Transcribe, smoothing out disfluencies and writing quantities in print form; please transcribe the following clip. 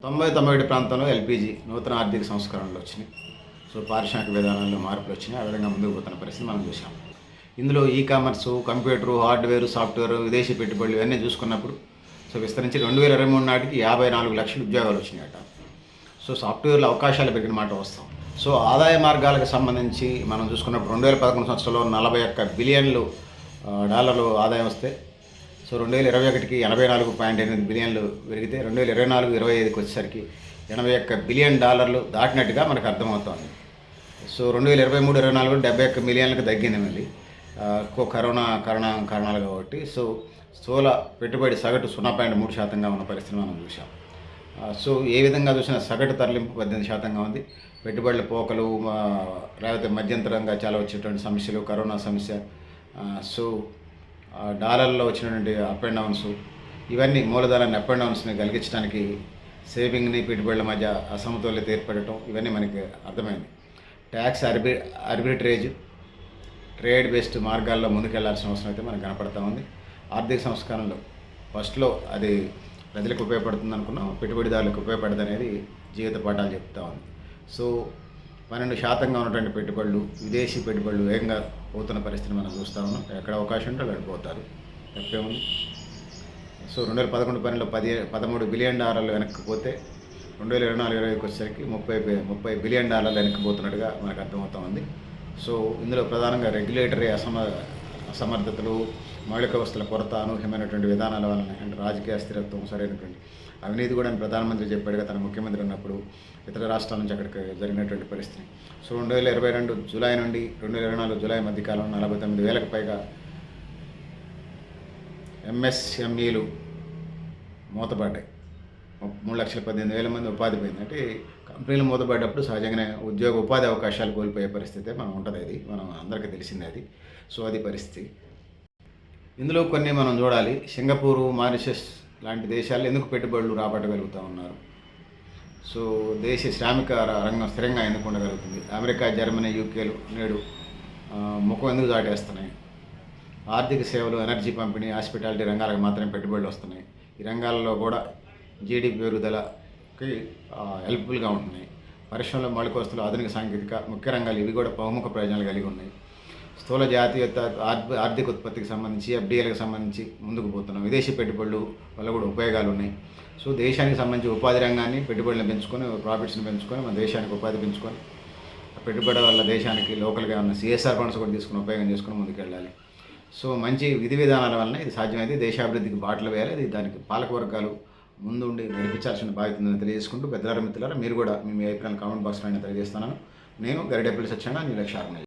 91 ప్రాంతంలో ఎల్పీజీ నూతన ఆర్థిక సంస్కరణలు వచ్చినాయి. సో పారిశ్రామిక విధానాల్లో మార్పులు వచ్చినాయి. ఆ విధంగా ముందుకు పోతున్న పరిస్థితి మనం చూసాం. ఇందులో ఈ కామర్సు, కంప్యూటరు, హార్డ్వేర్, సాఫ్ట్వేర్, విదేశీ పెట్టుబడులు ఇవన్నీ చూసుకున్నప్పుడు సో విస్తరించి 2023 నాటికి 54 లక్షల ఉద్యోగాలు వచ్చినాయట. సో సాఫ్ట్వేర్లో అవకాశాలు పెరిగిన మాట వస్తాం. సో ఆదాయ మార్గాలకు సంబంధించి మనం చూసుకున్నప్పుడు 2011 సంవత్సరంలో 41 బిలియన్లు డాలర్లు ఆదాయం వస్తే సో 2021కి 84.8 బిలియన్లు పెరిగితే 2024-25కి వచ్చేసరికి 81 బిలియన్ డాలర్లు దాటినట్టుగా మనకు అర్థమవుతోంది. సో 2023-24 71 మిలియన్లకు తగ్గింది మళ్ళీ కరోనా కారణాలు కాబట్టి. సో స్థూల పెట్టుబడి సగటు 0.3%గా ఉన్న పరిస్థితిని మనం చూసాం. సో ఏ విధంగా చూసినా సగటు తరలింపు 18%గా ఉంది. పెట్టుబడుల పోకలు లేకపోతే మధ్యంతరంగా చాలా వచ్చేటువంటి సమస్యలు, కరోనా సమస్య, సో డాలర్లో వచ్చినటువంటి అప్ అండ్ డౌన్స్, ఇవన్నీ మూలధనాన్ని అప్ అండ్ డౌన్స్ని కలిగించడానికి సేవింగ్ని పెట్టుబడుల మధ్య అసమతుల్యత ఏర్పడటం ఇవన్నీ మనకి అర్థమైంది. ట్యాక్స్ ఆర్బిట్రేజ్, ట్రేడ్ బేస్డ్ మార్గాల్లో ముందుకెళ్లాల్సిన అవసరం అయితే మనకు కనపడతా ఉంది. ఆర్థిక సంస్కరణలు ఫస్ట్లో అది ప్రజలకు ఉపయోగపడుతుంది అనుకున్నాం, పెట్టుబడిదారులకు ఉపయోగపడదు అనేది జీవిత పాఠాలు చెప్తా ఉంది. సో 12% ఉన్నటువంటి పెట్టుబడులు, విదేశీ పెట్టుబడులు వేగంగా పోతున్న పరిస్థితిని మనం చూస్తూ ఉన్నాం. ఎక్కడ అవకాశం ఉంటే అక్కడ పోతారు, తప్పే ఉంది. సో 2011-12 13 బిలియన్ డాలర్లు వెనక్కి పోతే 2024-25కి వచ్చేసరికి 30 బిలియన్ డాలర్లు వెనక్కి పోతున్నట్టుగా మనకు అర్థమవుతా ఉంది. సో ఇందులో ప్రధానంగా రెగ్యులేటరీ అసమర్థతలు, మౌలిక వస్తువుల కొరత, అనూహ్యమైనటువంటి విధానాల వలన అంటే రాజకీయ స్థిరత్వం, సరైనటువంటి అవినీతి కూడా ప్రధానమంత్రి చెప్పాడుగా తన ముఖ్యమంత్రి ఉన్నప్పుడు ఇతర రాష్ట్రాల నుంచి అక్కడికి జరిగినటువంటి పరిస్థితి. సో 2022 జూలై నుండి 2024 జూలై మధ్యకాలంలో 49,000కు పైగా ఎంఎస్ఎంఈలు మూతపడ్డాయి. 3,18,000 మంది ఉపాధి పోయింది. అంటే కంపెనీలు మూతపడ్డప్పుడు సహజంగానే ఉపాధి అవకాశాలు కోల్పోయే పరిస్థితి మనం ఉంటుంది. అది మనం అందరికీ తెలిసిందే అది. సో అది పరిస్థితి. ఇందులో కొన్ని మనం చూడాలి. సింగపూరు, మారిషస్ లాంటి దేశాలు ఎందుకు పెట్టుబడులు రాబట్టగలుగుతూ ఉన్నారు? సో దేశ శ్రామిక రంగం స్థిరంగా ఎందుకు ఉండగలుగుతుంది? అమెరికా, జర్మనీ, యూకేలు నేడు ముఖం ఎందుకు దాటేస్తున్నాయి? ఆర్థిక సేవలు, ఎనర్జీ పంపిణీ, హాస్పిటాలిటీ రంగాలకు మాత్రమే పెట్టుబడులు వస్తున్నాయి. ఈ రంగాల్లో కూడా జీడీపీ పెరుగుదలకి హెల్ప్ఫుల్గా ఉంటున్నాయి. పరిశ్రమల, మౌలిక వస్తువులు, ఆధునిక సాంకేతిక ముఖ్య రంగాలు ఇవి కూడా బహుముఖ ప్రయోజనాలు కలిగి ఉన్నాయి. స్థూల జాతీయత, ఆర్థిక ఉత్పత్తికి సంబంధించి, ఎఫ్డీఐలకు సంబంధించి ముందుకు పోతున్నాం. విదేశీ పెట్టుబడులు వల్ల కూడా ఉపయోగాలు ఉన్నాయి. సో దేశానికి సంబంధించి ఉపాధి రంగాన్ని, పెట్టుబడులను పెంచుకొని, ప్రాఫిట్స్ని పెంచుకొని, మన దేశానికి ఉపాధి పెంచుకొని, పెట్టుబడి వల్ల దేశానికి లోకల్గా ఉన్న సిఎస్ఆర్ ఫండ్స్ కూడా తీసుకుని ఉపయోగం చేసుకుని ముందుకెళ్ళాలి. సో మంచి విధి విధానాల వలన ఇది సాధ్యమైంది. దేశాభివృద్ధికి బాటలు వేయాలి. ఇది దానికి పాలకవర్గాలు ముందుండి నడిపించాల్సిన బాధ్యత ఉందని తెలియజేసుకుంటూ, పెద్దల మిత్రులారా మీరు కూడా మీ అభిప్రాయాలను కామెంట్ బాక్స్లో అయినా తెలియజేస్తున్నాను. నేను గరిడేపల్లి సత్యనారాయణ, న్యూస్ 6.